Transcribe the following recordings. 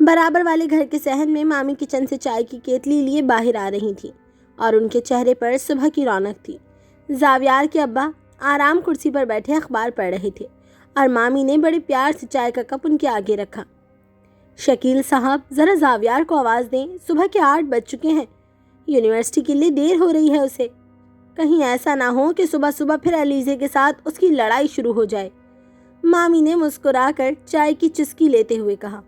برابر والے گھر کے صحن میں مامی کچن سے چائے کی کیتلی لیے باہر آ رہی تھیں اور ان کے چہرے پر صبح کی رونق تھی۔ زاویار کے ابا آرام کرسی پر بیٹھے اخبار پڑھ رہے تھے اور مامی نے بڑے پیار سے چائے کا کپ ان کے آگے رکھا۔ شکیل صاحب، ذرا زاویار کو آواز دیں، صبح کے 8 بج چکے ہیں، یونیورسٹی کے لیے دیر ہو رہی ہے اسے۔ کہیں ایسا نہ ہو کہ صبح صبح پھر علیزے کے ساتھ اس کی لڑائی شروع ہو جائے۔ مامی نے مسکرا کر چائے کی چسکی لیتے ہوئے کہا،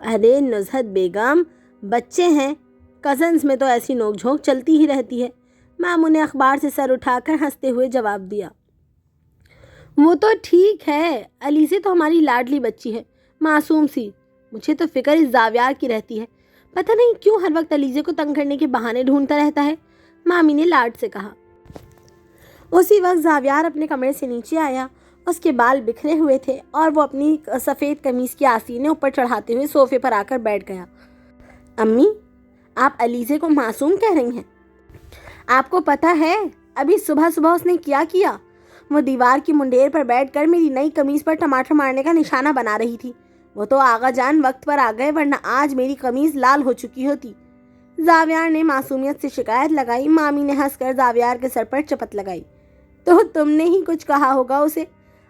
ارے نزہت بیگم، بچے ہیں، کزنز میں تو ایسی نوک جھونک چلتی ہی رہتی ہے۔ ماموں نے اخبار سے سر اٹھا کر ہنستے ہوئے جواب دیا، وہ تو ٹھیک ہے، علیزے تو ہماری لاڈلی بچی ہے، معصوم سی۔ مجھے تو فکر اس زاویار کی رہتی ہے، پتہ نہیں کیوں ہر وقت علیزے کو تنگ کرنے کے بہانے ڈھونڈتا رہتا ہے، مامی نے لاڈ سے کہا۔ اسی وقت زاویار اپنے کمرے سے نیچے آیا۔ اس کے بال بکھرے ہوئے تھے اور وہ اپنی سفید قمیض کی آستینیں اوپر چڑھاتے ہوئے صوفے پر آ کر بیٹھ گیا۔ امی، آپ علیزے کو معصوم کہہ رہی ہیں؟ آپ کو پتہ ہے ابھی صبح صبح اس نے کیا؟ وہ دیوار کی منڈیر پر بیٹھ کر میری نئی قمیض پر ٹماٹر مارنے کا نشانہ بنا رہی تھی۔ وہ تو آغا جان وقت پر آ گئے، ورنہ آج میری قمیض لال ہو چکی ہوتی۔ زاویار نے معصومیت سے شکایت لگائی۔ مامی نے ہنس کر زاویار کے سر پر چپت لگائی، تو تم نے ہی کچھ کہا ہوگا اسے۔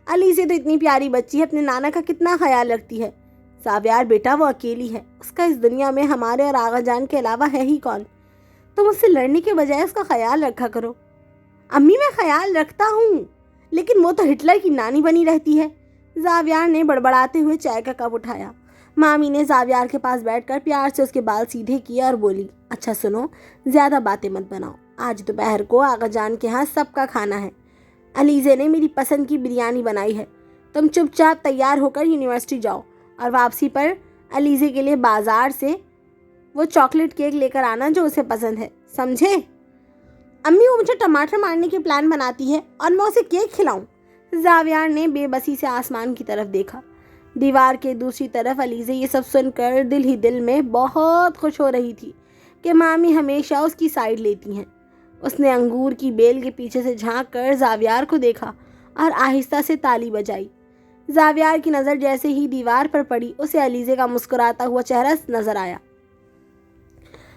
علیزے تو اتنی پیاری بچی ہے، اپنے نانا کا کتنا خیال رکھتی ہے۔ زاویار بیٹا، وہ اکیلی ہے، اس کا اس دنیا میں ہمارے اور آغا جان کے علاوہ ہے ہی کون؟ تم اس سے لڑنے کے بجائے اس کا خیال رکھا کرو۔ امی، میں خیال رکھتا ہوں، لیکن وہ تو ہٹلر کی نانی بنی رہتی ہے۔ زاویار نے بڑبڑاتے ہوئے چائے کا کپ اٹھایا۔ مامی نے زاویار کے پاس بیٹھ کر پیار سے اس کے بال سیدھے کیے اور بولی، اچھا سنو، زیادہ باتیں مت بناؤ، آج دوپہر کو آغا جان کے ہاں سب کا کھانا ہے۔ علیزے نے میری پسند کی بریانی بنائی ہے۔ تم چپ چاپ تیار ہو کر یونیورسٹی جاؤ اور واپسی پر علیزے کے لیے بازار سے وہ چاکلیٹ کیک لے کر آنا جو اسے پسند ہے، سمجھے؟ امی، وہ مجھے ٹماٹر مارنے کے پلان بناتی ہے اور میں اسے کیک کھلاؤں؟ زاویار نے بے بسی سے آسمان کی طرف دیکھا۔ دیوار کے دوسری طرف علیزے یہ سب سن کر دل ہی دل میں بہت خوش ہو رہی تھی کہ مامی ہمیشہ اس کی سائیڈ لیتی ہیں۔ اس نے انگور کی بیل کے پیچھے سے جھانک کر زاویار کو دیکھا اور آہستہ سے تالی بجائی۔ زاویار کی نظر جیسے ہی دیوار پر پڑی، اسے علیزے کا مسکراتا ہوا چہرہ نظر آیا۔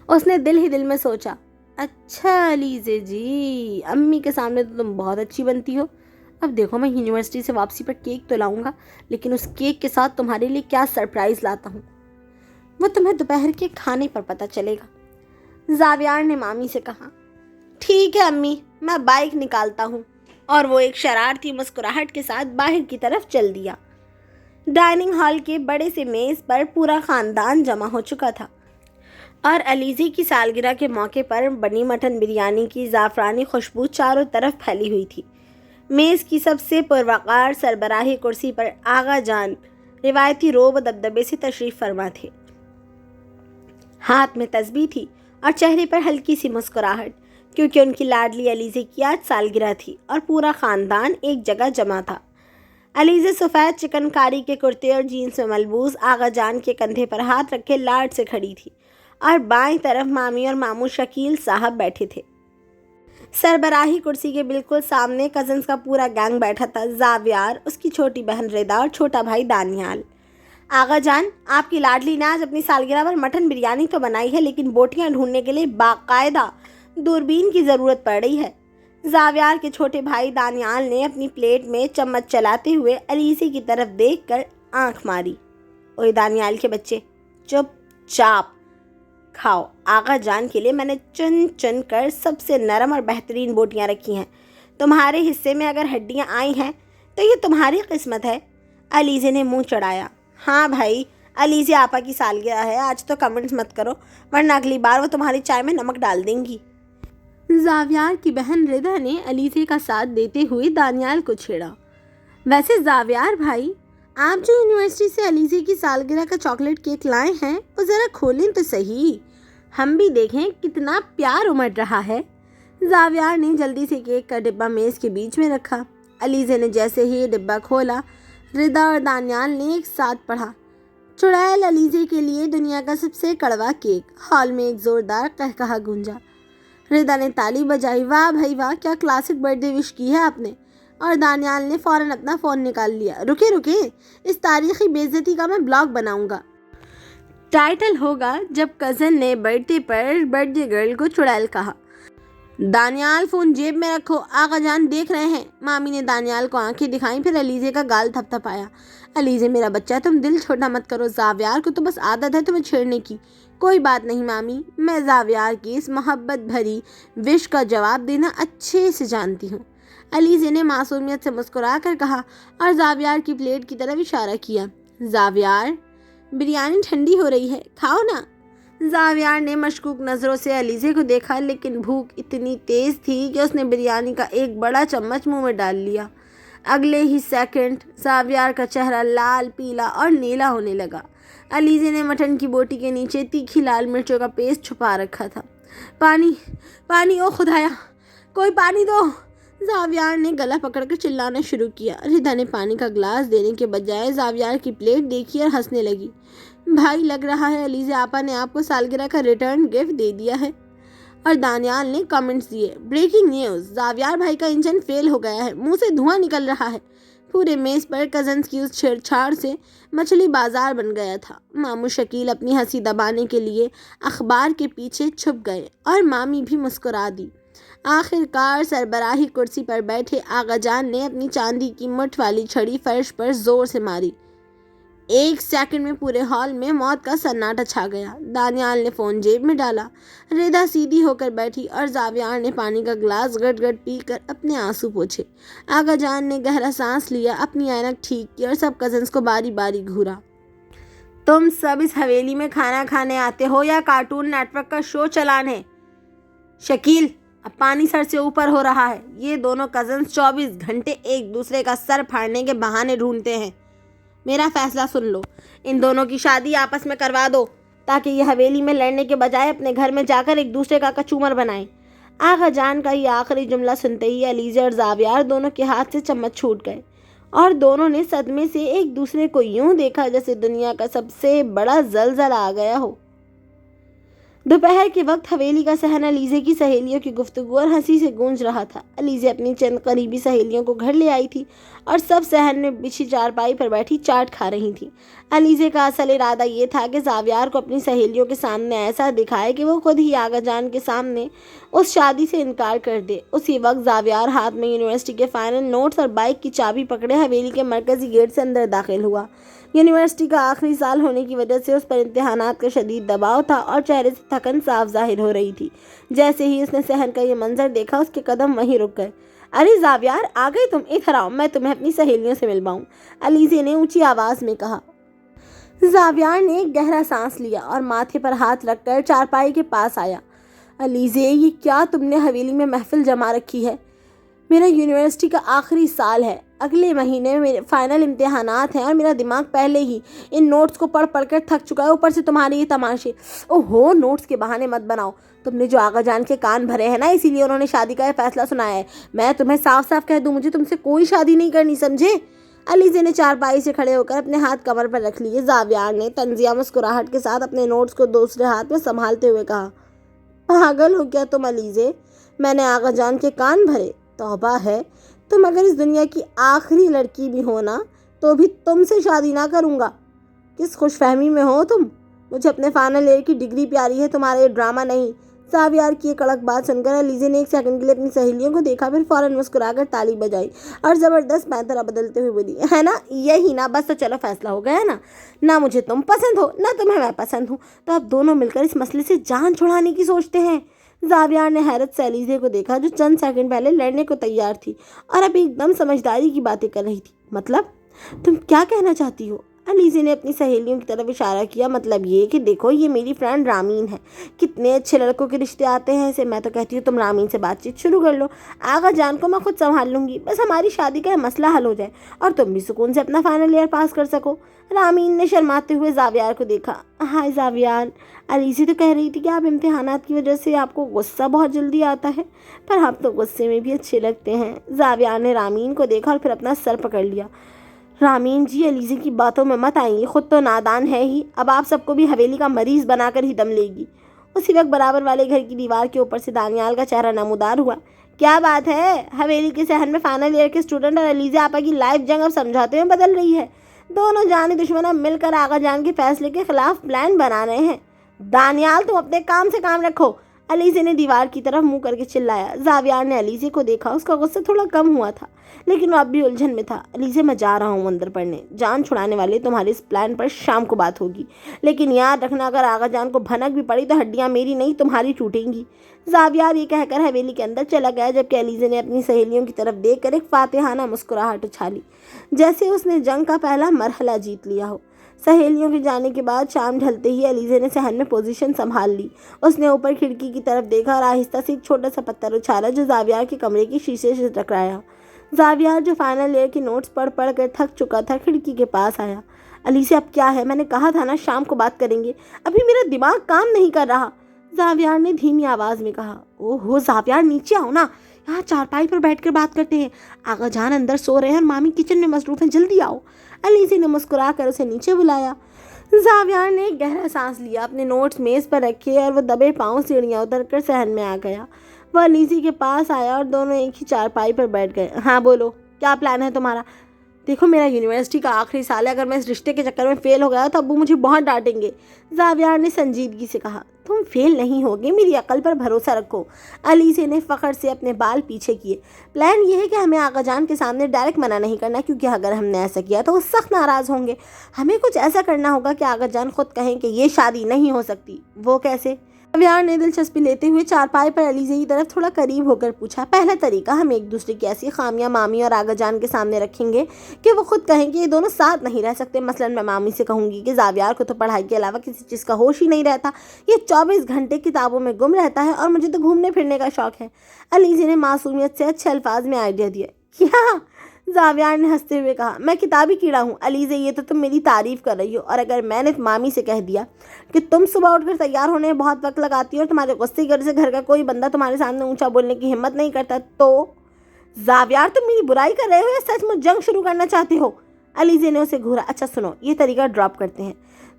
اس نے دل ہی دل میں سوچا، اچھا علیزے جی، امی کے سامنے تو تم بہت اچھی بنتی ہو۔ اب دیکھو، میں یونیورسٹی سے واپسی پر کیک تو لاؤں گا، لیکن اس کیک کے ساتھ تمہارے لیے کیا سرپرائز لاتا ہوں وہ تمہیں دوپہر کے کھانے پر پتہ چلے گا۔ زاویار نے مامی سے کہا، ٹھیک ہے امی، میں بائک نکالتا ہوں، اور وہ ایک شرارتی مسکراہٹ کے ساتھ باہر کی طرف چل دیا۔ ڈائننگ ہال کے بڑے سے میز پر پورا خاندان جمع ہو چکا تھا اور علیزے کی سالگرہ کے موقع پر بنی مٹن بریانی کی زعفرانی خوشبو چاروں طرف پھیلی ہوئی تھی۔ میز کی سب سے پروقار سربراہی کرسی پر آغا جان روایتی روب و دبدبے سے تشریف فرما تھے۔ ہاتھ میں تسبیح تھی اور چہرے پر ہلکی سی مسکراہٹ، کیونکہ ان کی لاڈلی علیزے کی آج سالگرہ تھی اور پورا خاندان ایک جگہ جمع تھا۔ علیزے سفید چکن کاری کے کرتے اور جینس میں ملبوس آغا جان کے کندھے پر ہاتھ رکھے لاڈ سے کھڑی تھی اور بائیں طرف مامی اور ماموں شکیل صاحب بیٹھے تھے۔ سربراہی کرسی کے بالکل سامنے کزنز کا پورا گینگ بیٹھا تھا، زاویار، اس کی چھوٹی بہن ردا اور چھوٹا بھائی دانیال۔ آغا جان، آپ کی لاڈلی نے آج اپنی سالگرہ پر مٹن بریانی تو بنائی ہے، لیکن بوٹیاں ڈھونڈنے کے لیے باقاعدہ دوربین کی ضرورت پڑ رہی ہے۔ زاویار کے چھوٹے بھائی دانیال نے اپنی پلیٹ میں چمچ چلاتے ہوئے علیزے کی طرف دیکھ کر آنکھ ماری۔ اوئے دانیال کے بچے، چپ چاپ کھاؤ، آغا جان کے لیے میں نے چن چن کر سب سے نرم اور بہترین بوٹیاں رکھی ہیں۔ تمہارے حصے میں اگر ہڈیاں آئی ہیں تو یہ تمہاری قسمت ہے۔ علیزے نے منہ چڑھایا۔ ہاں بھائی، علیزے آپا کی سالگرہ ہے، آج تو کمنٹس مت کرو، ورنہ اگلی بار وہ تمہاری چائے میں نمک ڈال دیں گی۔ زاویار کی بہن ردا نے علیزے کا ساتھ دیتے ہوئے دانیال کو چھیڑا۔ ویسے زاویار بھائی، آپ جو یونیورسٹی سے علیزے کی سالگرہ کا چاکلیٹ کیک لائے ہیں، وہ ذرا کھولیں تو صحیح، ہم بھی دیکھیں کتنا پیار امڑ رہا ہے۔ زاویار نے جلدی سے کیک کا ڈبہ میز کے بیچ میں رکھا۔ علیزے نے جیسے ہی یہ ڈبہ کھولا، ردا اور دانیال نے ایک ساتھ پڑھا، چڑیل علیزے کے لیے دنیا کا سب سے کڑوا کیک۔ ہال میں ایک زوردار قہقہا گونجا۔ ردا نے تالی بجائی، واہ بھائی واہ، کیا کلاسک برتھ ڈے وش کی ہے آپ نے، اور دانیال نے فوراً اپنا فون نکال لیا۔ رکے اس تاریخی بے عزتی کا میں بلاگ بناؤں گا۔ ٹائٹل ہوگا جب کزن نے برتھڈے پر برتھڈے گرل کو چڑیل کہا۔ دانیال فون جیب میں رکھو، آقا جان دیکھ رہے ہیں۔ مامی نے دانیال کو آنکھیں دکھائیں، پھر علیزے کا گال تھپ تھپایا۔ علیزے میرا بچہ تم دل چھوٹا مت کرو، زاویار کو تو بس عادت ہے تمہیں چھیڑنے کی۔ کوئی بات نہیں مامی، میں زاویار کی اس محبت بھری وش کا جواب دینا اچھے سے جانتی ہوں، علیزے نے معصومیت سے مسکرا کر کہا اور زاویار کی پلیٹ کی طرف اشارہ کیا۔ زاویار، بریانی ٹھنڈی ہو رہی ہے، کھاؤ نا۔ زاویار نے مشکوک نظروں سے علیزے کو دیکھا، لیکن بھوک اتنی تیز تھی کہ اس نے بریانی کا ایک بڑا چمچ منہ میں ڈال لیا۔ اگلے ہی سیکنڈ زاویار کا چہرہ لال، پیلا اور نیلا ہونے لگا۔ علیزے نے مٹن کی بوٹی کے نیچے تیکھی لال مرچوں کا پیسٹ چھپا رکھا تھا۔ پانی، پانی، او خدایا، کوئی پانی دو۔ زاویار نے گلا پکڑ کر چلانا شروع کیا۔ ردا نے پانی کا گلاس دینے کے بجائے زاویار کی پلیٹ دیکھی اور ہنسنے لگی۔ بھائی لگ رہا ہے علیزے آپا نے آپ کو سالگرہ کا ریٹرن گفٹ دے دیا ہے۔ اور دانیال نے کمنٹس دیے، بریکنگ نیوز، زاویار بھائی کا انجن فیل ہو گیا ہے، منہ سے دھواں نکل رہا ہے۔ پورے میز پر کزنز کی اس چھیڑ چھاڑ سے مچھلی بازار بن گیا تھا۔ ماموں شکیل اپنی ہنسی دبانے کے لیے اخبار کے پیچھے چھپ گئے اور مامی بھی مسکرا دی۔ آخر کار سربراہی کرسی پر بیٹھے آغا جان نے اپنی چاندی کی مٹھ والی چھڑی فرش پر زور سے ماری۔ ایک سیکنڈ میں پورے ہال میں موت کا سناٹا چھا گیا۔ دانیال نے فون جیب میں ڈالا، ردا سیدھی ہو کر بیٹھی اور زاویار نے پانی کا گلاس گٹ گٹ پی کر اپنے آنسو پوچھے۔ آغا جان نے گہرا سانس لیا، اپنی اینک ٹھیک کی اور سب کزنز کو باری باری گھورا۔ تم سب اس حویلی میں کھانا کھانے آتے ہو یا کارٹون نیٹ ورک کا شو چلانے؟ شکیل، اب پانی سر سے اوپر ہو رہا ہے۔ یہ دونوں کزنز 24 گھنٹے ایک دوسرے کا سر پھاڑنے کے بہانے ڈھونڈتے ہیں۔ میرا فیصلہ سن لو، ان دونوں کی شادی آپس میں کروا دو تاکہ یہ حویلی میں لڑنے کے بجائے اپنے گھر میں جا کر ایک دوسرے کا کچومر بنائیں۔ آغا جان کا یہ آخری جملہ سنتے ہی علیزے اور زاویار دونوں کے ہاتھ سے چمچ چھوٹ گئے اور دونوں نے صدمے سے ایک دوسرے کو یوں دیکھا جیسے دنیا کا سب سے بڑا زلزلہ آ گیا ہو۔ دوپہر کے وقت حویلی کا صحن علیزے کی سہیلیوں کی گفتگو اور ہنسی سے گونج رہا تھا۔ علیزے اپنی چند قریبی سہیلیوں کو گھر لے آئی تھی اور سب صحن میں بچھی چارپائی پر بیٹھی چاٹ کھا رہی تھیں۔ علیزے کا اصل ارادہ یہ تھا کہ زاویار کو اپنی سہیلیوں کے سامنے ایسا دکھائے کہ وہ خود ہی آغا جان کے سامنے اس شادی سے انکار کر دے۔ اسی وقت زاویار ہاتھ میں یونیورسٹی کے فائنل نوٹس اور بائک کی چابی پکڑے حویلی کے مرکزی گیٹ سے اندر داخل ہوا۔ یونیورسٹی کا آخری سال ہونے کی وجہ سے اس پر امتحانات کا شدید دباؤ تھا اور چہرے سے تھکن صاف ظاہر ہو رہی تھی۔ جیسے ہی اس نے صحن کا یہ منظر دیکھا، اس کے قدم وہیں رک گئے۔ ارے زاویار، آ گئے تم، ادھر آؤ، میں تمہیں اپنی سہیلیوں سے ملواؤں، علیزے نے اونچی آواز میں کہا۔ زاویار نے ایک گہرا سانس لیا اور ماتھے پر ہاتھ رکھ کر چارپائی کے پاس آیا۔ علیزے، یہ کیا تم نے حویلی میں محفل جما رکھی ہے؟ میرا یونیورسٹی کا آخری سال ہے، اگلے مہینے میرے فائنل امتحانات ہیں اور میرا دماغ پہلے ہی ان نوٹس کو پڑھ کر تھک چکا ہے، اوپر سے تمہارے یہ تماشے۔ اوہو، نوٹس کے بہانے مت بناؤ، تم نے جو آغا جان کے کان بھرے ہیں نا، اسی لیے انہوں نے شادی کا یہ فیصلہ سنایا ہے۔ میں تمہیں صاف صاف کہہ دوں، مجھے تم سے کوئی شادی نہیں کرنی، سمجھے؟ علیزے نے چارپائی سے کھڑے ہو کر اپنے ہاتھ کمر پر رکھ لیے۔ زاویار نے طنزیہ مسکراہٹ کے ساتھ اپنے نوٹس کو دوسرے ہاتھ میں سنبھالتے ہوئے کہا، پاگل ہو کیا تم علیزے؟ میں نے آغا جان کے کان بھرے؟ توبہ ہے، تم اگر اس دنیا کی آخری لڑکی بھی ہو نا تو بھی تم سے شادی نہ کروں گا۔ کس خوش فہمی میں ہو تم؟ مجھے اپنے فائنل ایئر کی ڈگری پیاری ہے، تمہارا یہ ڈرامہ نہیں۔ زاویار کی یہ کڑک بات سن کر علیزے نے ایک سیکنڈ کے لیے اپنی سہیلیوں کو دیکھا، پھر فوراً مسکرا کر تالی بجائی اور زبردست پینترا بدلتے ہوئے بولی، ہے نا یہی نا، بس تو چلو فیصلہ ہو گیا نا، نہ مجھے تم پسند ہو نہ تمہیں میں پسند ہوں، تو اب دونوں مل کر اس مسئلے سے جان چھڑانے کی سوچتے ہیں۔ زاویار نے حیرت سے علیزے کو دیکھا جو چند سیکنڈ پہلے لڑنے کو تیار تھی اور اب ایک دم سمجھداری کی باتیں کر رہی تھی۔ مطلب تم کیا کہنا چاہتی ہو؟ علیزے نے اپنی سہیلیوں کی طرف اشارہ کیا۔ مطلب یہ کہ دیکھو، یہ میری فرینڈ رامین ہے، کتنے اچھے لڑکوں کے رشتے آتے ہیں اسے، میں تو کہتی ہوں تم رامین سے بات چیت شروع کر لو، آغا جان کو میں خود سنبھال لوں گی، بس ہماری شادی کا مسئلہ حل ہو جائے اور تم بھی سکون سے اپنا فائنل ایئر پاس کر سکو۔ رامین نے شرماتے ہوئے زاویار کو دیکھا۔ ہائے زاویار، علیزے تو کہہ رہی تھی کہ آپ امتحانات کی وجہ سے آپ کو غصہ بہت جلدی آتا ہے، پر آپ تو غصے میں بھی اچھے لگتے ہیں۔ زاویار نے رامین کو دیکھا اور پھر اپنا سر پکڑ لیا۔ رامین جی، علیزے کی باتوں میں مت آئیں، خود تو نادان ہے ہی، اب آپ سب کو بھی حویلی کا مریض بنا کر ہی دم لے گی۔ اسی وقت برابر والے گھر کی دیوار کے اوپر سے دانیال کا چہرہ نمودار ہوا۔ کیا بات ہے؟ حویلی کے صحن میں فائنل ایئر کے اسٹوڈنٹ اور علیزے آپا کی لائف جنگ اب سمجھوتے میں بدل رہی ہے۔ دونوں جانی دشمن اب مل کر آغا جان کے فیصلے کے خلاف پلان بنا رہے ہیں۔ دانیال تم اپنے کام سے کام رکھو، علیزے نے دیوار کی طرف منہ کر کے چلایا۔ زاویار نے علیزے کو دیکھا، اس کا غصہ تھوڑا کم ہوا تھا لیکن وہ اب بھی الجھن میں تھا۔ علیزے میں جا رہا ہوں اندر پڑھنے، جان چھڑانے والے تمہارے اس پلان پر شام کو بات ہوگی، لیکن یاد رکھنا اگر آغا جان کو بھنک بھی پڑی تو ہڈیاں میری نہیں تمہاری ٹوٹیں گی۔ زاویار یہ کہہ کر حویلی کے اندر چلا گیا جبکہ علیزے نے اپنی سہیلیوں کی طرف دیکھ کر ایک فاتحانہ مسکراہٹ اچھالی، جیسے اس نے جنگ کا پہلا مرحلہ جیت لیا ہو۔ سہیلیوں کے جانے کے بعد شام ڈھلتے ہی علیزے نے صحن میں پوزیشن سنبھال لی۔ اس نے اوپر کھڑکی کی طرف دیکھا اور آہستہ سے ایک چھوٹا سا پتھر اچھالا جو زاویار کے کمرے کی شیشے سے ٹکرایا۔ زاویار جو فائنل ایئر کے نوٹس پڑھ کر تھک چکا تھا کھڑکی کے پاس آیا۔ علیزے اب کیا ہے؟ میں نے کہا تھا نا شام کو بات کریں گے، ابھی میرا دماغ کام نہیں کر رہا، زاویار نے دھیمی آواز میں کہا۔ اوہ زاویار نیچے آؤ نا، یہاں چارپائی پر بیٹھ کر بات کرتے ہیں، آغا جان اندر سو رہے ہیں اور مامی کچن میں مصروف ہیں، جلدی آؤ۔ علیزے نے مسکرا کر اسے نیچے بلایا۔ زاویار نے ایک گہرا سانس لیا، اپنے نوٹس میز پر رکھے اور وہ دبے پاؤں سیڑھیاں اتر کر صحن میں آ گیا۔ وہ علیزے کے پاس آیا اور دونوں ایک ہی چارپائی پر بیٹھ گئے۔ ہاں بولو، کیا پلان ہے تمہارا؟ دیکھو میرا یونیورسٹی کا آخری سال ہے، اگر میں اس رشتے کے چکر میں فیل ہو گیا تو ابو مجھے بہت ڈانٹیں گے، زاویار نے سنجیدگی سے کہا۔ تم فیل نہیں ہوگے، میری عقل پر بھروسہ رکھو، علیزے نے فخر سے اپنے بال پیچھے کیے۔ پلان یہ ہے کہ ہمیں آغا جان کے سامنے ڈائریکٹ منع نہیں کرنا، کیونکہ اگر ہم نے ایسا کیا تو وہ سخت ناراض ہوں گے۔ ہمیں کچھ ایسا کرنا ہوگا کہ آغا جان خود کہیں کہ یہ شادی نہیں ہو سکتی۔ وہ کیسے؟ زاویار نے دلچسپی لیتے ہوئے چارپائی پر علیزے کی طرف تھوڑا قریب ہو کر پوچھا۔ پہلا طریقہ، ہم ایک دوسرے کی ایسی خامیاں مامی اور آغا جان کے سامنے رکھیں گے کہ وہ خود کہیں کہ یہ دونوں ساتھ نہیں رہ سکتے۔ مثلاً میں مامی سے کہوں گی کہ زاویار کو تو پڑھائی کے علاوہ کسی چیز کا ہوش ہی نہیں رہتا، یہ 24 گھنٹے کتابوں میں گم رہتا ہے اور مجھے تو گھومنے پھرنے کا شوق ہے۔ علیزے نے معصومیت سے اچھے الفاظ میں آئیڈیا دیا۔ کیا؟ زاویار نے ہنستے ہوئے کہا۔ میں کتابی کیڑا ہوں علیزے، یہ تو تم میری تعریف کر رہی ہو، اور اگر میں نے مامی سے کہہ دیا کہ تم صبح اٹھ کر تیار ہونے میں بہت وقت لگاتی ہو اور تمہارے غصے کی وجہ سے گھر کا کوئی بندہ تمہارے سامنے اونچا بولنے کی ہمت نہیں کرتا تو زاویار تم میری برائی کر رہے ہو یا سچ مچ جنگ شروع کرنا چاہتے ہو؟ علیزے نے اسے گھورا۔ اچھا سنو، یہ طریقہ ڈراپ کرتے ہیں،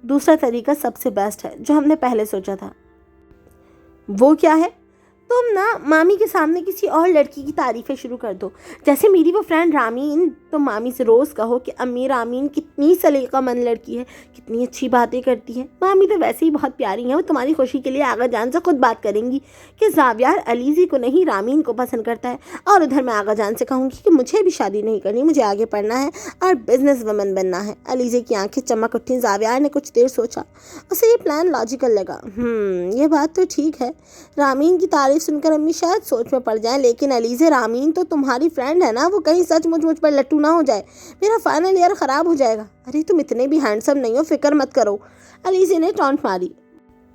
دوسرا طریقہ سب سے بیسٹ ہے جو ہم نے پہلے سوچا تھا۔ وہ کیا ہے؟ تم نا مامی کے سامنے کسی اور لڑکی کی تعریفیں شروع کر دو، جیسے میری وہ فرینڈ رامین۔ تم مامی سے روز کہو کہ امی رامین کتنی سلیقہ مند لڑکی ہے، کتنی اچھی باتیں کرتی ہے، مامی تو ویسے ہی بہت پیاری ہیں، وہ تمہاری خوشی کے لیے آغا جان سے خود بات کریں گی کہ زاویار علیزے کو نہیں رامین کو پسند کرتا ہے، اور ادھر میں آغا جان سے کہوں گی کہ مجھے بھی شادی نہیں کرنی، مجھے آگے پڑھنا ہے اور بزنس وومن بننا ہے۔ علیزے کی آنکھیں چمک اٹھیں۔ زاویار نے کچھ دیر سوچا، اسے یہ پلان لاجیکل لگا۔ یہ بات تو ٹھیک ہے، رامین کی تعریف سن کر امی شاید سوچ میں پڑ جائیں، لیکن علیزے رامین تو تمہاری فرینڈ ہے نا، وہ کہیں سچ مجھ پر لٹو نہ ہو جائے، میرا فائنل ایئر خراب ہو جائے گا۔ ارے تم اتنے بھی ہینڈسم نہیں ہو، فکر مت کرو، علیزے نے ٹونٹ ماری۔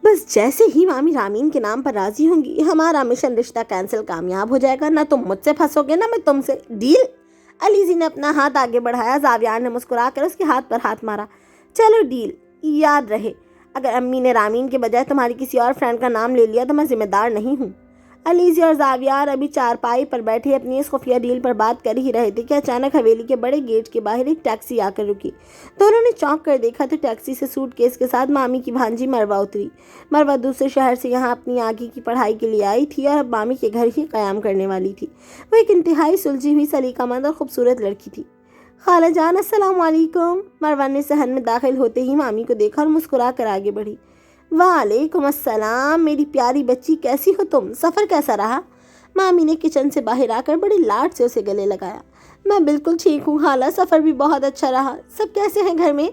بس جیسے ہی مامی رامین کے نام پر راضی ہوں گی ہمارا مشن رشتہ کینسل کامیاب ہو جائے گا، نہ تم مجھ سے پھنسو گے نہ میں تم سے۔ ڈیل؟ علیزے نے اپنا ہاتھ آگے بڑھایا۔ زاویار نے مسکرا کر اس کے ہاتھ پر ہاتھ مارا۔ چلو ڈیل، یاد رہے اگر امی نے رامین کے بجائے تمہاری کسی اور فرینڈ کا نام لے لیا تو میں ذمہ دار نہیں ہوں۔ علیزے اور زاویار ابھی چارپائی پر بیٹھے اپنی اس خفیہ ڈیل پر بات کر ہی رہے تھے کہ اچانک حویلی کے بڑے گیٹ کے باہر ایک ٹیکسی آ کر رکی۔ دونوں نے چونک کر دیکھا تو ٹیکسی سے سوٹ کیس کے ساتھ مامی کی بھانجی مروہ اتری۔ مروہ دوسرے شہر سے یہاں اپنی آگے کی پڑھائی کے لیے آئی تھی اور اب مامی کے گھر ہی قیام کرنے والی تھی۔ وہ ایک انتہائی سلجھی ہوئی سلیقہ مند اور خوبصورت لڑکی تھی۔ خالہ جان السلام علیکم۔ مروہ نے صحن میں داخل ہوتے ہی مامی کو دیکھا اور مسکرا کر آگے بڑھی۔ وعلیکم السلام، میری پیاری بچی، کیسی ہو تم؟ سفر کیسا رہا؟ مامی نے کچن سے باہر آ کر بڑی لاڈ سے اسے گلے لگایا۔ میں بالکل ٹھیک ہوں خالہ، سفر بھی بہت اچھا رہا۔ سب کیسے ہیں گھر میں؟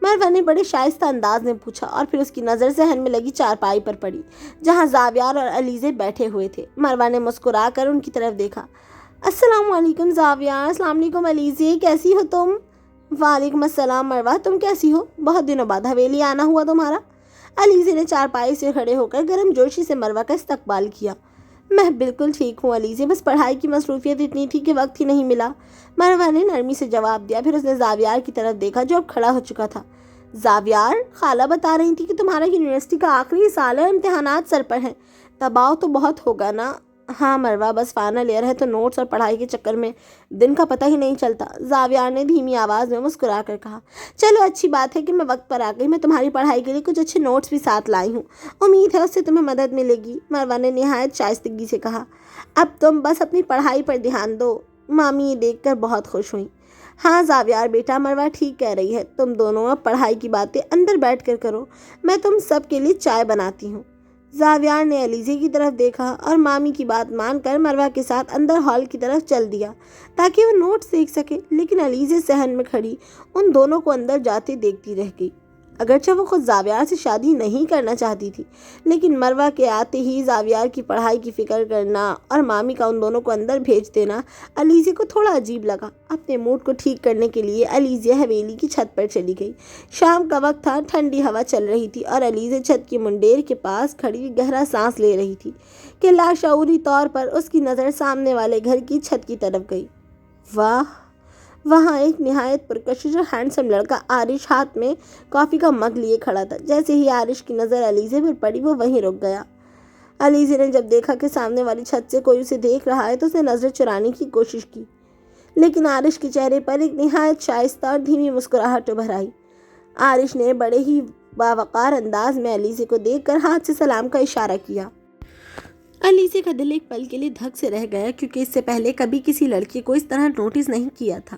مروہ نے بڑے شائستہ انداز میں پوچھا اور پھر اس کی نظر صحن میں لگی چارپائی پر پڑی جہاں زاویار اور علیزے بیٹھے ہوئے تھے۔ مروہ نے مسکرا کر ان کی طرف دیکھا۔ السلام علیکم زاویار، السلام علیکم علیزے، کیسی ہو تم؟ وعلیکم السلام مروہ، تم کیسی ہو؟ بہت دنوں بعد حویلی آنا ہوا تمہارا۔ علیزے نے چارپائی سے کھڑے ہو کر گرم جوشی سے مروہ کا استقبال کیا۔ میں بالکل ٹھیک ہوں علیزے، بس پڑھائی کی مصروفیت اتنی تھی کہ وقت ہی نہیں ملا، مروہ نے نرمی سے جواب دیا۔ پھر اس نے زاویار کی طرف دیکھا جو اب کھڑا ہو چکا تھا۔ زاویار، خالہ بتا رہی تھی کہ تمہارا یونیورسٹی کا آخری سال ہے، امتحانات سر پر ہیں، دباؤ تو بہت ہوگا نا؟ ہاں مروہ، بس فائنل ایئر ہے تو نوٹس اور پڑھائی کے چکر میں دن کا پتہ ہی نہیں چلتا، زاویار نے دھیمی آواز میں مسکرا کر کہا۔ چلو اچھی بات ہے کہ میں وقت پر آ گئی، میں تمہاری پڑھائی کے لیے کچھ اچھے نوٹس بھی ساتھ لائی ہوں، امید ہے اس سے تمہیں مدد ملے گی، مروہ نے نہایت شائستگی سے کہا۔ اب تم بس اپنی پڑھائی پر دھیان دو۔ مامی یہ دیکھ کر بہت خوش ہوئیں۔ ہاں زاویار بیٹا، مروہ ٹھیک کہہ رہی ہے، تم دونوں اب پڑھائی کی باتیں اندر بیٹھ کر کرو، میں تم سب کے لیے چائے بناتی ہوں۔ زاویار نے علیزے کی طرف دیکھا اور مامی کی بات مان کر مروہ کے ساتھ اندر ہال کی طرف چل دیا تاکہ وہ نوٹس دیکھ سکے، لیکن علیزے صحن میں کھڑی ان دونوں کو اندر جاتے دیکھتی رہ گئی۔ اگرچہ وہ خود زاویار سے شادی نہیں کرنا چاہتی تھی، لیکن مروہ کے آتے ہی زاویار کی پڑھائی کی فکر کرنا اور مامی کا ان دونوں کو اندر بھیج دینا علیزے کو تھوڑا عجیب لگا۔ اپنے موڈ کو ٹھیک کرنے کے لیے علیزے حویلی کی چھت پر چلی گئی۔ شام کا وقت تھا، ٹھنڈی ہوا چل رہی تھی اور علیزے چھت کی منڈیر کے پاس کھڑی گہرا سانس لے رہی تھی کہ لاشعوری طور پر اس کی نظر سامنے والے گھر کی چھت کی طرف گئی۔ واہ! وہاں ایک نہایت پرکشش اور ہینڈسم لڑکا آرش ہاتھ میں کافی کا مگ لیے کھڑا تھا۔ جیسے ہی آرش کی نظر علیزے پر پڑی وہ وہیں رک گیا۔ علیزے نے جب دیکھا کہ سامنے والی چھت سے کوئی اسے دیکھ رہا ہے تو اسے نظر چرانے کی کوشش کی، لیکن آرش کے چہرے پر ایک نہایت شائستہ اور دھیمی مسکراہٹ ابھر آئی۔ آرش نے بڑے ہی باوقار انداز میں علیزے کو دیکھ کر ہاتھ سے سلام کا اشارہ کیا۔ علیزے کا دل ایک پل کے لیے دھک سے رہ گیا، کیونکہ اس سے پہلے کبھی کسی لڑکے کو اس طرح نوٹس نہیں کیا تھا۔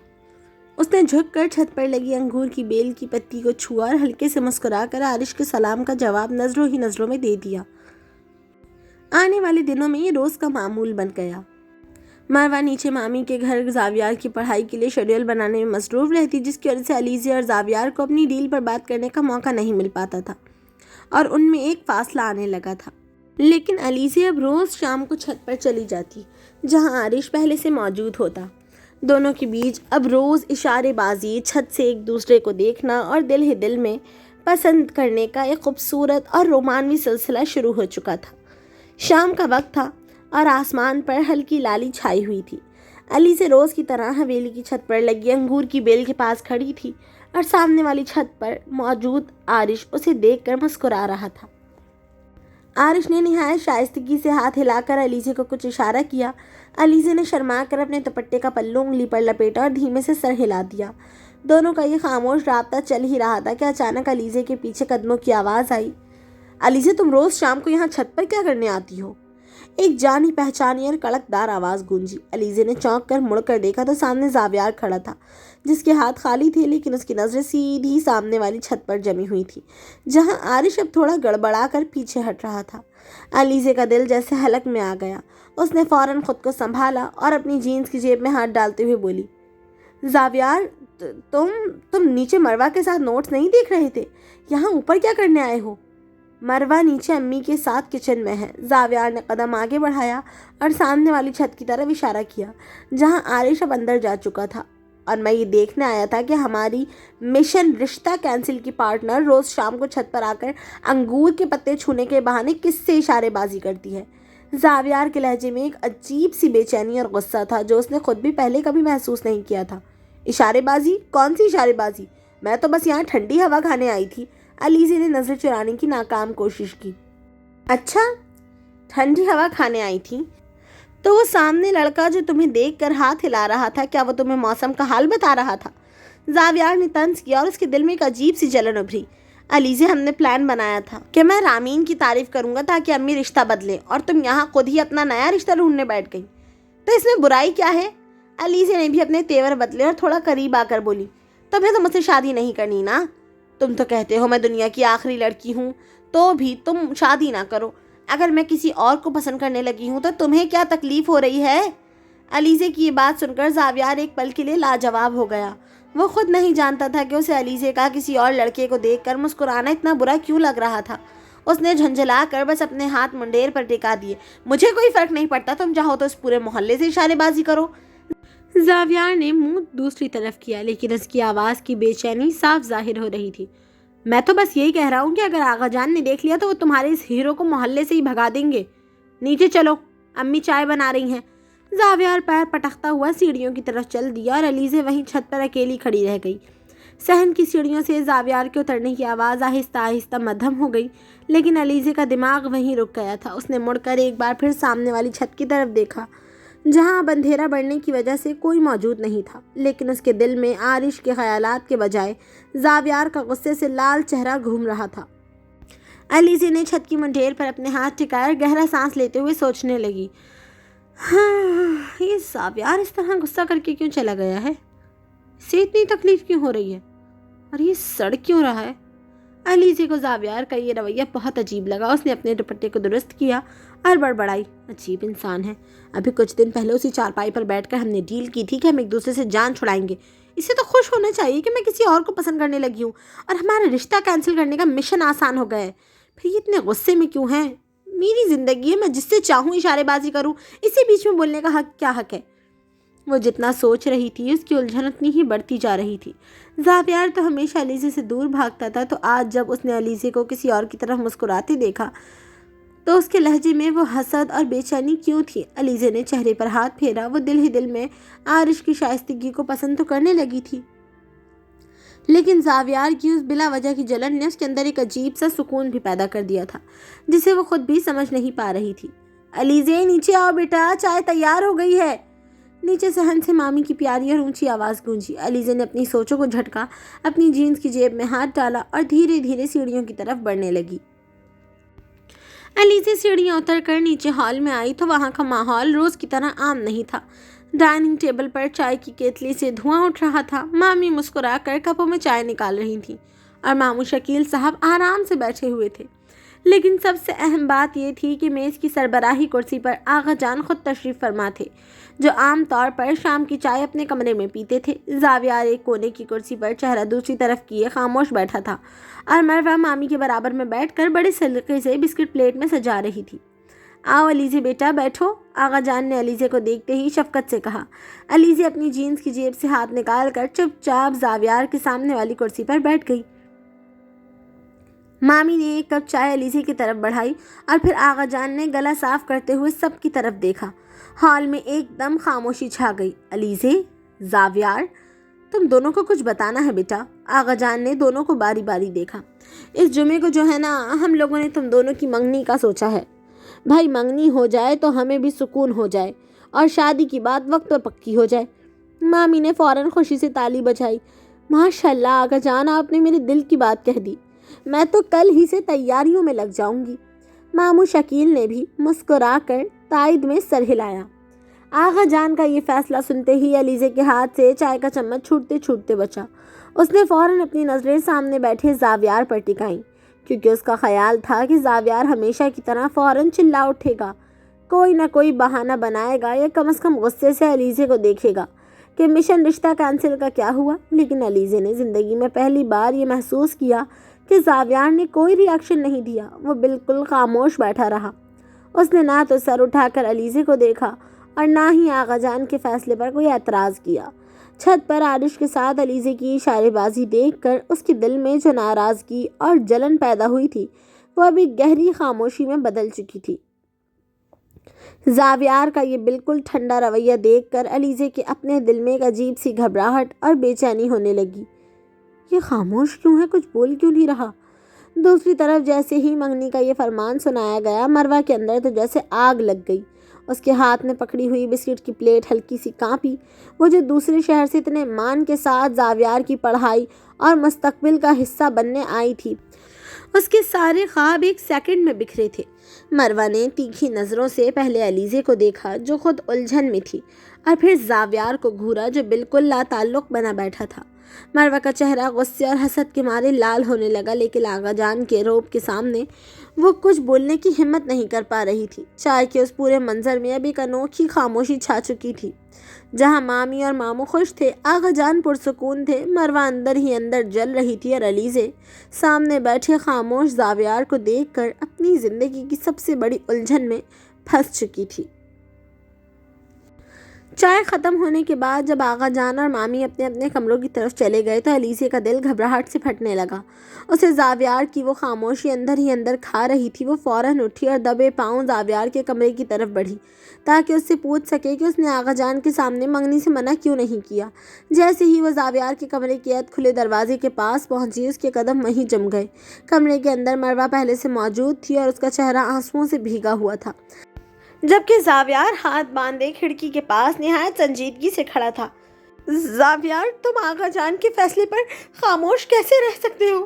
اس نے جھک کر چھت پر لگی انگور کی بیل کی پتی کو چھوا اور ہلکے سے مسکرا کر آرش کے سلام کا جواب نظروں ہی نظروں میں دے دیا۔ آنے والے دنوں میں یہ روز کا معمول بن گیا۔ مروہ نیچے مامی کے گھر زاویار کی پڑھائی کے لیے شیڈول بنانے میں مصروف رہتی، جس کی وجہ سے علیزے اور زاویار کو اپنی ڈیل پر بات کرنے کا موقع نہیں مل پاتا تھا اور ان میں ایک فاصلہ آنے لگا تھا۔ لیکن علیزے اب روز شام کو چھت پر چلی جاتی جہاں آرش پہلے سے موجود ہوتا۔ دونوں کے بیچ اب روز اشارے بازی، چھت سے ایک دوسرے کو دیکھنا اور دل ہی دل میں پسند کرنے کا ایک خوبصورت اور رومانوی سلسلہ شروع ہو چکا تھا۔ شام کا وقت تھا اور آسمان پر ہلکی لالی چھائی ہوئی تھی۔ علیزے روز کی طرح حویلی کی چھت پر لگی انگور کی بیل کے پاس کھڑی تھی اور سامنے والی چھت پر موجود آرش اسے دیکھ کر مسکرا رہا تھا۔ آرش نے نہایت شائستگی سے ہاتھ ہلا کر علیزے کو کچھ اشارہ کیا۔ علیزے نے شرما کر اپنے دوپٹے کا پلو انگلی پر لپیٹا اور دھیمے سے سر ہلا دیا۔ دونوں کا یہ خاموش رابطہ چل ہی رہا تھا کہ اچانک علیزے کے پیچھے قدموں کی آواز آئی۔ علیزے، تم روز شام کو یہاں چھت پر کیا کرنے آتی ہو؟ ایک جانی پہچانی اور کڑک دار آواز گونجی۔ علیزے نے چونک کر مڑ کر دیکھا تو سامنے زاویار کھڑا تھا، جس کے ہاتھ خالی تھے، لیکن اس کی نظریں سیدھی سامنے والی چھت پر جمی ہوئی تھی جہاں آرش اب تھوڑا گڑبڑا کر پیچھے ہٹ رہا تھا۔ علیزے کا دل جیسے حلق میں آ گیا۔ اس نے فوراً خود کو سنبھالا اور اپنی جینز کی جیب میں ہاتھ ڈالتے ہوئے بولی، زاویار، تم نیچے مروہ کے ساتھ نوٹس نہیں دیکھ رہے تھے؟ یہاں اوپر کیا کرنے آئے ہو؟ مروہ نیچے امی کے ساتھ کچن میں ہے۔ زاویار نے قدم آگے بڑھایا اور سامنے والی چھت کی طرف اشارہ کیا جہاں آرش اب اندر جا چکا تھا۔ اور میں یہ دیکھنے آیا تھا کہ ہماری مشن رشتہ کینسل کی پارٹنر روز شام کو چھت پر آ کر انگور کے پتے چھونے کے بہانے کس سے اشارے بازی کرتی ہے۔ زاویار کے لہجے میں ایک عجیب سی بے چینی اور غصہ تھا جو اس نے خود بھی پہلے کبھی محسوس نہیں کیا تھا۔ اشارے بازی؟ کون سی اشارے بازی؟ میں تو بس یہاں ٹھنڈی ہوا کھانے آئی تھی۔ علیزے نے نظر چرانے کی ناکام کوشش کی۔ اچھا، ٹھنڈی ہوا کھانے آئی تھی؟ تو وہ سامنے لڑکا جو تمہیں دیکھ کر ہاتھ ہلا رہا تھا، کیا وہ تمہیں موسم کا حال بتا رہا تھا؟ زاویار نے طنز کیا اور اس کے دل میں ایک عجیب سی جلن ابھری۔ علیزے، ہم نے پلان بنایا تھا کہ میں رامین کی تعریف کروں گا تاکہ امی رشتہ بدلیں، اور تم یہاں خود ہی اپنا نیا رشتہ ڈھونڈنے بیٹھ گئی، تو اس میں برائی کیا ہے؟ علیزے نے بھی اپنے تیور بدلے اور تھوڑا قریب آ کر بولی، تمہیں تو مجھ سے شادی نہیں کرنی نا؟ تم تو کہتے ہو میں دنیا کی آخری لڑکی ہوں، تو بھی تم شادی نہ کرو۔ اگر میں کسی اور کو پسند کرنے لگی ہوں تو تمہیں کیا تکلیف ہو رہی ہے؟ علیزے کی یہ بات سن کر زاویار ایک پل کے لیے لاجواب ہو گیا۔ وہ خود نہیں جانتا تھا کہ اسے علیزے کا کسی اور لڑکے کو دیکھ کر مسکرانا اتنا برا کیوں لگ رہا تھا۔ اس نے جھنجھلا کر بس اپنے ہاتھ منڈیر پر ٹکا دیے۔ مجھے کوئی فرق نہیں پڑتا، تم چاہو تو اس پورے محلے سے اشارے بازی کرو۔ زاویار نے منہ دوسری طرف کیا، لیکن اس کی آواز کی بے چینی صاف ظاہر ہو رہی تھی۔ میں تو بس یہی کہہ رہا ہوں کہ اگر آغا جان نے دیکھ لیا تو وہ تمہارے اس ہیرو کو محلے سے ہی بھگا دیں گے۔ نیچے چلو، امی چائے بنا رہی ہیں۔ زاویار پیر پٹکتا ہوا سیڑھیوں کی طرف چل دیا اور علیزے وہیں چھت پر اکیلی کھڑی رہ گئی۔ صحن کی سیڑھیوں سے زاویار کے اترنے کی آواز آہستہ آہستہ مدھم ہو گئی، لیکن علیزے کا دماغ وہیں رک گیا تھا۔ اس نے مڑ کر ایک بار پھر سامنے والی چھت کی طرف دیکھا جہاں اب اندھیرا بڑھنے کی وجہ سے کوئی موجود نہیں تھا، لیکن اس کے دل میں آرش کے خیالات کے بجائے زاویار کا غصے سے لال چہرہ گھوم رہا تھا۔ علیزے نے چھت کی منڈیر پر اپنے ہاتھ ٹکائے گہرا سانس لیتے ہوئے سوچنے لگی، ہاں، یہ زاویار اس طرح غصہ کر کے کیوں چلا گیا ہے؟ اسے اتنی تکلیف کیوں ہو رہی ہے اور یہ سڑ کیوں رہا ہے؟ علیزے کو زاویار کا یہ رویہ بہت عجیب لگا۔ اس نے اپنے دوپٹے کو درست کیا اور بڑبڑائی، عجیب انسان ہے، ابھی کچھ دن پہلے اسی چارپائی پر بیٹھ کر ہم نے ڈیل کی تھی کہ ہم ایک دوسرے سے جان چھڑائیں گے۔ اسے تو خوش ہونا چاہیے کہ میں کسی اور کو پسند کرنے لگی ہوں اور ہمارا رشتہ کینسل کرنے کا مشن آسان ہو گیا ہے۔ پھر یہ اتنے غصے میں کیوں ہیں؟ میری زندگی ہے، میں جس سے چاہوں اشارے بازی کروں، اسی بیچ میں بولنے کا کیا حق ہے؟ وہ جتنا سوچ رہی تھی اس کی الجھن اتنی ہی بڑھتی جا رہی تھی۔ زاویار تو ہمیشہ علیزے سے دور بھاگتا تھا، تو آج جب اس نے علیزے کو کسی اور کی طرف مسکراتے دیکھا تو اس کے لہجے میں وہ حسد اور بے چینی کیوں تھی؟ علیزے نے چہرے پر ہاتھ پھیرا۔ وہ دل ہی دل میں عارش کی شائستگی کو پسند تو کرنے لگی تھی، لیکن زاویار کی اس بلا وجہ کی جلن نے اس کے اندر ایک عجیب سا سکون بھی پیدا کر دیا تھا جسے وہ خود بھی سمجھ نہیں پا رہی تھی۔ علیزے نیچے آؤ بیٹا، چائے تیار ہو گئی ہے۔ نیچے صحن سے مامی کی پیاری اور اونچی آواز گونجی۔ علیزے نے اپنی سوچوں کو جھٹکا، اپنی جینز کی جیب میں ہاتھ ڈالا اور دھیرے دھیرے سیڑھیوں کی طرف بڑھنے لگی۔ علیزے سیڑھیاں اتر کر نیچے ہال میں آئی تو وہاں کا ماحول روز کی طرح عام نہیں تھا۔ ڈائننگ ٹیبل پر چائے کی کیتلی سے دھواں اٹھ رہا تھا۔ مامی مسکرا کر کپوں میں چائے نکال رہی تھیں اور ماموں شکیل صاحب آرام سے بیٹھے ہوئے تھے۔ لیکن سب سے اہم بات یہ تھی کہ میز کی سربراہی کرسی پر آغا جان خود تشریف فرما تھے، جو عام طور پر شام کی چائے اپنے کمرے میں پیتے تھے۔ زاویار ایک کونے کی کرسی پر چہرہ دوسری طرف کیے خاموش بیٹھا تھا اور مروہ مامی کے برابر میں بیٹھ کر بڑے سلیقے سے بسکٹ پلیٹ میں سجا رہی تھی۔ آؤ علیزے بیٹا بیٹھو، آغا جان نے علیزے کو دیکھتے ہی شفقت سے کہا۔ علیزے اپنی جینز کی جیب سے ہاتھ نکال کر چپ چاپ زاویار کے سامنے والی کرسی پر بیٹھ گئی۔ مامی نے ایک کپ چائے علیزے کی طرف بڑھائی اور پھر آغا جان نے گلا صاف کرتے ہوئے سب کی طرف دیکھا۔ ہال میں ایک دم خاموشی چھا گئی۔ علیزے، زاویار، تم دونوں کو کچھ بتانا ہے بیٹا۔ آغا جان نے دونوں کو باری باری دیکھا۔ اس جمعے کو جو ہے نا، ہم لوگوں نے تم دونوں کی منگنی کا سوچا ہے۔ بھائی منگنی ہو جائے تو ہمیں بھی سکون ہو جائے اور شادی کی بات وقت پر پکی ہو جائے۔ مامی نے فوراً خوشی سے تالی بجائی۔ ماشاءاللہ آغا جان، آپ نے میرے دل کی بات کہہ دی، میں تو کل ہی سے تیاریوں میں لگ جاؤں گی۔ ماموں شکیل نے بھی مسکرا کر تائید میں سر ہلایا۔ آغا جان کا یہ فیصلہ سنتے ہی علیزے کے ہاتھ سے چائے کا چمچ چھوٹتے چھوٹتے بچا۔ اس نے فوراً اپنی نظریں سامنے بیٹھے زاویار پر ٹکائیں، کیونکہ اس کا خیال تھا کہ زاویار ہمیشہ کی طرح فوراً چلا اٹھے گا، کوئی نہ کوئی بہانہ بنائے گا یا کم از کم غصے سے علیزے کو دیکھے گا کہ مشن رشتہ کینسل کا کیا ہوا۔ لیکن علیزے نے زندگی میں پہلی بار یہ محسوس کیا کہ زاویار نے کوئی ری ایکشن نہیں دیا۔ وہ بالکل خاموش بیٹھا رہا۔ اس نے نہ تو سر اٹھا کر علیزے کو دیکھا اور نہ ہی آغا جان کے فیصلے پر کوئی اعتراض کیا۔ چھت پر عارش کے ساتھ علیزے کی اشارے بازی دیکھ کر اس کے دل میں جو ناراضگی اور جلن پیدا ہوئی تھی وہ ابھی گہری خاموشی میں بدل چکی تھی۔ زاویار کا یہ بالکل ٹھنڈا رویہ دیکھ کر علیزے کے اپنے دل میں ایک عجیب سی گھبراہٹ اور بے چینی ہونے لگی۔ یہ خاموش کیوں ہے، کچھ بول کیوں نہیں رہا؟ دوسری طرف جیسے ہی منگنی کا یہ فرمان سنایا گیا، مروہ کے اندر تو جیسے آگ لگ گئی۔ اس کے ہاتھ میں پکڑی ہوئی بسکٹ کی پلیٹ ہلکی سی کانپی۔ وہ جو دوسرے شہر سے اتنے مان کے ساتھ زاویار کی پڑھائی اور مستقبل کا حصہ بننے آئی تھی، اس کے سارے خواب ایک سیکنڈ میں بکھرے تھے۔ مروہ نے تیکھی نظروں سے پہلے علیزے کو دیکھا جو خود الجھن میں تھی، اور پھر زاویار کو گھورا جو بالکل لا تعلق بنا بیٹھا تھا۔ مروہ کا چہرہ غصے اور حسد کے مارے لال ہونے لگا، لیکن آغا جان کے روب کے سامنے وہ کچھ بولنے کی ہمت نہیں کر پا رہی تھی۔ چائے کے اس پورے منظر میں اب ایک انوکھی خاموشی چھا چکی تھی۔ جہاں مامی اور ماموں خوش تھے، آغا جان پرسکون تھے۔ مروہ اندر ہی اندر جل رہی تھی اور علیزے سامنے بیٹھے خاموش زاویار کو دیکھ کر اپنی زندگی کی سب سے بڑی الجھن میں پھنس چکی تھی۔ چائے ختم ہونے کے بعد جب آغا جان اور مامی اپنے اپنے کمروں کی طرف چلے گئے تو علیزے کا دل گھبراہٹ سے پھٹنے لگا۔ اسے زاویار کی وہ خاموشی اندر ہی اندر کھا رہی تھی۔ وہ فوراً اٹھی اور دبے پاؤں زاویار کے کمرے کی طرف بڑھی تاکہ اس سے پوچھ سکے کہ اس نے آغا جان کے سامنے منگنی سے منع کیوں نہیں کیا۔ جیسے ہی وہ زاویار کے کمرے کے کھلے دروازے کے پاس پہنچی، اس کے قدم وہیں جم گئے۔ کمرے کے اندر مروہ پہلے سے موجود تھی اور اس کا چہرہ آنسوؤں سے بھیگا ہوا تھا، جبکہ زاویار ہاتھ باندھے کھڑکی کے پاس نہایت سنجیدگی سے کھڑا تھا۔ زاویار، تم آغا جان کے فیصلے پر خاموش کیسے رہ سکتے ہو؟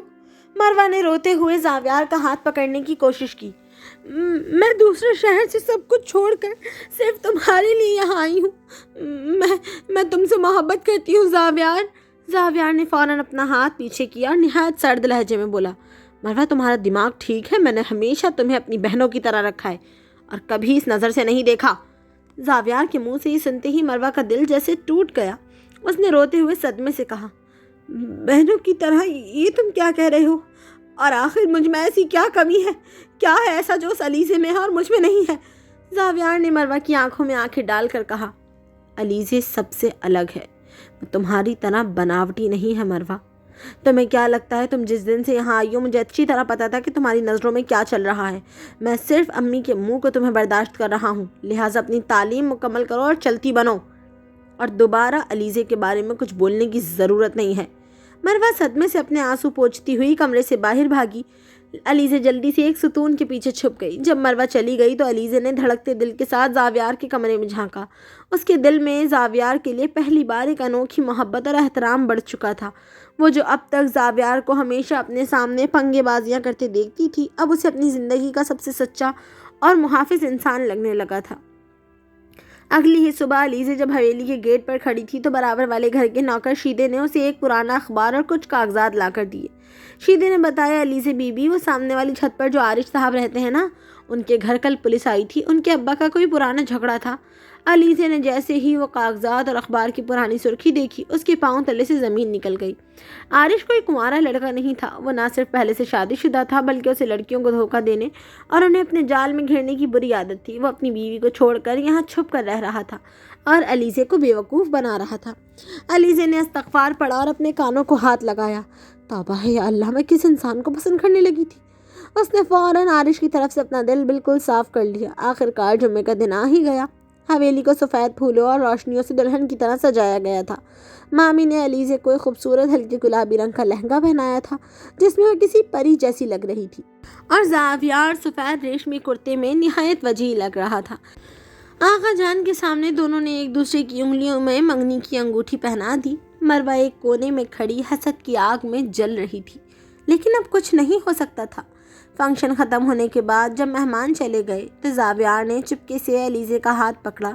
مروہ نے روتے ہوئے زاویار کا ہاتھ پکڑنے کی کوشش کی۔ میں دوسرے شہر سے سب کچھ چھوڑ کر صرف تمہارے لیے یہاں آئی ہوں۔ میں تم سے محبت کرتی ہوں زاویار۔ زاویار نے فوراً اپنا ہاتھ پیچھے کیا اور نہایت سرد لہجے میں بولا، مروہ تمہارا دماغ ٹھیک ہے؟ میں نے ہمیشہ تمہیں اپنی بہنوں کی طرح رکھا ہے اور کبھی اس نظر سے نہیں دیکھا۔ زاویار کے منہ سے یہ سنتے ہی مروہ کا دل جیسے ٹوٹ گیا۔ اس نے روتے ہوئے صدمے سے کہا، بہنوں کی طرح یہ تم کیا کہہ رہے ہو؟ اور آخر مجھ میں ایسی کیا کمی ہے؟ کیا ہے ایسا جو اس علیزے میں ہے اور مجھ میں نہیں ہے؟ زاویار نے مروہ کی آنکھوں میں آنکھیں ڈال کر کہا، علیزے سب سے الگ ہے، تمہاری طرح بناوٹی نہیں ہے مروہ۔ تمہیں کیا لگتا ہے تم جس دن سے یہاں آئی ہو مجھے اچھی طرح پتا تھا کہ تمہاری نظروں میں کیا چل رہا ہے۔ میں صرف امی کے منہ کو تمہیں برداشت کر رہا ہوں، لہٰذا اپنی تعلیم مکمل کرو اور چلتی بنو، اور دوبارہ علیزے کے بارے میں کچھ بولنے کی ضرورت نہیں ہے۔ مروہ صدمے سے اپنے آنسو پوچھتی ہوئی کمرے سے باہر بھاگی۔ علیزے جلدی سے ایک ستون کے پیچھے چھپ گئی۔ جب مروہ چلی گئی تو علیزے نے دھڑکتے دل کے ساتھ زاویار کے کمرے میں جھانکا۔ اس کے دل میں زاویار کے لیے پہلی بار ایک انوکھی محبت اور احترام بڑھ چکا تھا۔ وہ جو اب تک زاویار کو ہمیشہ اپنے سامنے پنگے بازیاں کرتے دیکھتی تھی، اب اسے اپنی زندگی کا سب سے سچا اور محافظ انسان لگنے لگا تھا۔ اگلی ہی صبح علیزے جب حویلی کے گیٹ پر کھڑی تھی تو برابر والے گھر کے نوکر شیدے نے اسے ایک پرانا اخبار اور کچھ کاغذات لا کر دیے۔ شیدے نے بتایا، علیزے بی بی، وہ سامنے والی چھت پر جو عارش صاحب رہتے ہیں نا، ان کے گھر کل پولیس آئی تھی۔ ان کے ابا کا کوئی پرانا جھگڑا تھا۔ علیزے نے جیسے ہی وہ کاغذات اور اخبار کی پرانی سرخی دیکھی، اس کے پاؤں تلے سے زمین نکل گئی۔ عارش کوئی کنوارا لڑکا نہیں تھا۔ وہ نہ صرف پہلے سے شادی شدہ تھا بلکہ اسے لڑکیوں کو دھوکہ دینے اور انہیں اپنے جال میں گھیرنے کی بری عادت تھی۔ وہ اپنی بیوی کو چھوڑ کر یہاں چھپ کر رہ رہا تھا اور علیزے کو بیوقوف بنا رہا تھا۔ علیزے نے استغفار پڑھا اور اپنے کانوں کو ہاتھ لگایا۔ توبہ ہے یا اللہ، میں کس انسان کو پسند کرنے لگی تھی؟ اس نے فوراً عارش کی طرف سے اپنا دل بالکل صاف کر لیا۔ آخرکار جمعے کا دن آ ہی گیا۔ حویلی کو سفید پھولوں اور روشنیوں سے دلہن کی طرح سجایا گیا تھا۔ مامی نے علیزے کو ایک خوبصورت ہلکے گلابی رنگ کا لہنگا پہنایا تھا جس میں وہ کسی پری جیسی لگ رہی تھی، اور زاویار سفید ریشمی کرتے میں نہایت وجیح لگ رہا تھا۔ آقا جان کے سامنے دونوں نے ایک دوسرے کی انگلیوں میں منگنی کی انگوٹھی پہنا دی۔ مروہ ایک کونے میں کھڑی حسد کی آگ میں جل رہی تھی، لیکن اب کچھ نہیں ہو سکتا تھا۔ فنکشن ختم ہونے کے بعد جب مہمان چلے گئے تو زاویار نے چپکے سے علیزے کا ہاتھ پکڑا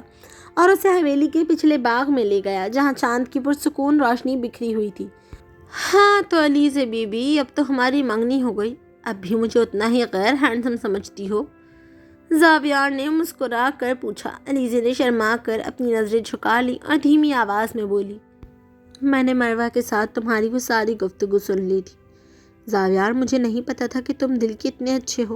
اور اسے حویلی کے پچھلے باغ میں لے گیا جہاں چاند کی پرسکون روشنی بکھری ہوئی تھی۔ ہاں تو علیزے بی بی، اب تو ہماری منگنی ہو گئی، اب بھی مجھے اتنا ہی غیر ہینڈسم سمجھتی ہو؟ زاویار نے مسکرا کر پوچھا۔ علیزے نے شرما کر اپنی نظریں جھکا لی اور دھیمی آواز میں بولی، میں نے مروہ کے ساتھ تمہاری وہ ساری گفتگو سن لی تھی۔ زاویار، مجھے نہیں پتا تھا کہ تم دل کے اتنے اچھے ہو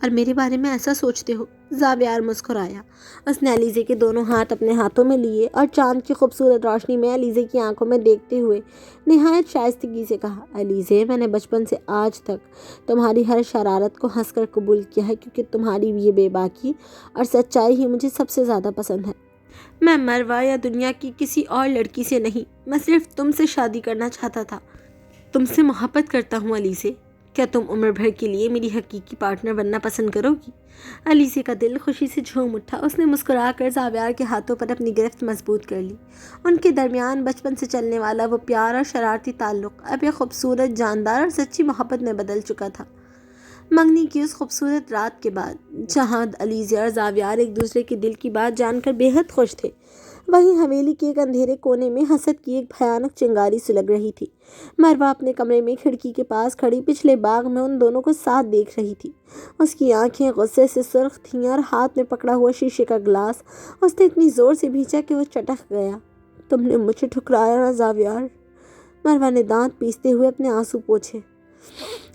اور میرے بارے میں ایسا سوچتے ہو۔ زاویار مسکرایا۔ اس نے علیزے کے دونوں ہاتھ اپنے ہاتھوں میں لیے اور چاند کی خوبصورت روشنی میں علیزے کی آنکھوں میں دیکھتے ہوئے نہایت شائستگی سے کہا، علیزے، میں نے بچپن سے آج تک تمہاری ہر شرارت کو ہنس کر قبول کیا ہے، کیونکہ تمہاری یہ بے باکی اور سچائی ہی مجھے سب سے زیادہ پسند ہے۔ میں مروہ یا دنیا کی کسی اور لڑکی سے نہیں، میں صرف تم سے شادی کرنا چاہتا تھا۔ تم سے محبت کرتا ہوں علیزے۔ کیا تم عمر بھر کے لیے میری حقیقی پارٹنر بننا پسند کرو گی؟ علیزے کا دل خوشی سے جھوم اٹھا۔ اس نے مسکرا کر زاویار کے ہاتھوں پر اپنی گرفت مضبوط کر لی۔ ان کے درمیان بچپن سے چلنے والا وہ پیار اور شرارتی تعلق اب ایک خوبصورت، جاندار اور سچی محبت میں بدل چکا تھا۔ منگنی کی اس خوبصورت رات کے بعد جہاں علیزے اور زاویار ایک دوسرے کے دل کی بات جان کر بے حد خوش تھے، وہیں حویلی کے ایک اندھیرے کونے میں حسد کی ایک بھیانک چنگاری سلگ رہی تھی۔ مروہ اپنے کمرے میں کھڑکی کے پاس کھڑی پچھلے باغ میں ان دونوں کو ساتھ دیکھ رہی تھی۔ اس کی آنکھیں غصے سے سرخ تھیں اور ہاتھ میں پکڑا ہوا شیشے کا گلاس اس نے اتنی زور سے بھینچا کہ وہ چٹک گیا۔ تم نے مجھے ٹھکرایا نا زاویار؟ مروہ نے دانت پیستے ہوئے اپنے آنسو پوچھے،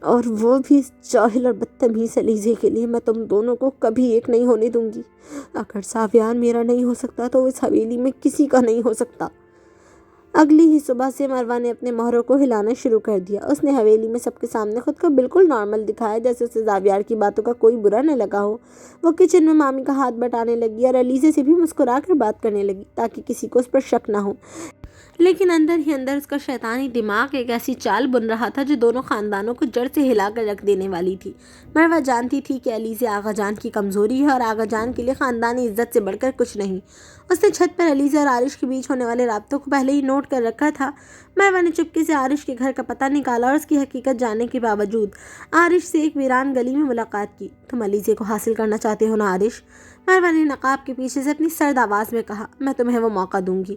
اور وہ بھی اس جاہل اور بدتمیز علیزے کے لیے۔ میں تم دونوں کو کبھی ایک نہیں ہونے دوں گی۔ اگر زاویار میرا نہیں ہو سکتا تو اس حویلی میں کسی کا نہیں ہو سکتا۔ اگلی ہی صبح سے مروہ نے اپنے مہروں کو ہلانا شروع کر دیا۔ اس نے حویلی میں سب کے سامنے خود کو بالکل نارمل دکھایا، جیسے اسے زاویار کی باتوں کا کوئی برا نہ لگا ہو۔ وہ کچن میں مامی کا ہاتھ بٹانے لگی اور علیزے سے بھی مسکرا کر بات کرنے لگی تاکہ کسی کو اس پر شک نہ ہو، لیکن اندر ہی اندر اس کا شیطانی دماغ ایک ایسی چال بن رہا تھا جو دونوں خاندانوں کو جڑ سے ہلا کر رکھ دینے والی تھی۔ مروہ جانتی تھی کہ علیزے آغا جان کی کمزوری ہے اور آغا جان کے لیے خاندانی عزت سے بڑھ کر کچھ نہیں۔ اس نے چھت پر علیزے اور عارش کے بیچ ہونے والے رابطوں کو پہلے ہی نوٹ کر رکھا تھا۔ مروہ نے چپکے سے عارش کے گھر کا پتہ نکالا اور اس کی حقیقت جاننے کے باوجود عارش سے ایک ویران گلی میں ملاقات کی۔ تم علیزے کو حاصل کرنا چاہتے ہو نا عارش؟ مروہ نے نقاب کے پیچھے سے اپنی سرد آواز میں کہا، میں تمہیں وہ موقع دوں گی،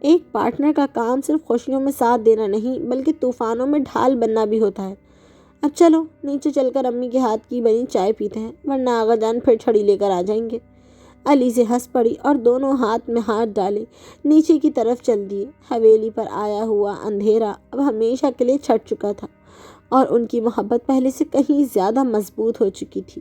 ایک پارٹنر کا کام صرف خوشیوں میں ساتھ دینا نہیں بلکہ طوفانوں میں ڈھال بننا بھی ہوتا ہے۔ اب چلو نیچے چل کر امی کے ہاتھ کی بنی چائے پیتے ہیں، ورنہ آغا جان پھر چھڑی لے کر آ جائیں گے۔ علیزے ہنس پڑی اور دونوں ہاتھ میں ہاتھ ڈالے نیچے کی طرف چل دیے۔ حویلی پر آیا ہوا اندھیرا اب ہمیشہ کے لیے چھٹ چکا تھا اور ان کی محبت پہلے سے کہیں زیادہ مضبوط ہو چکی تھی۔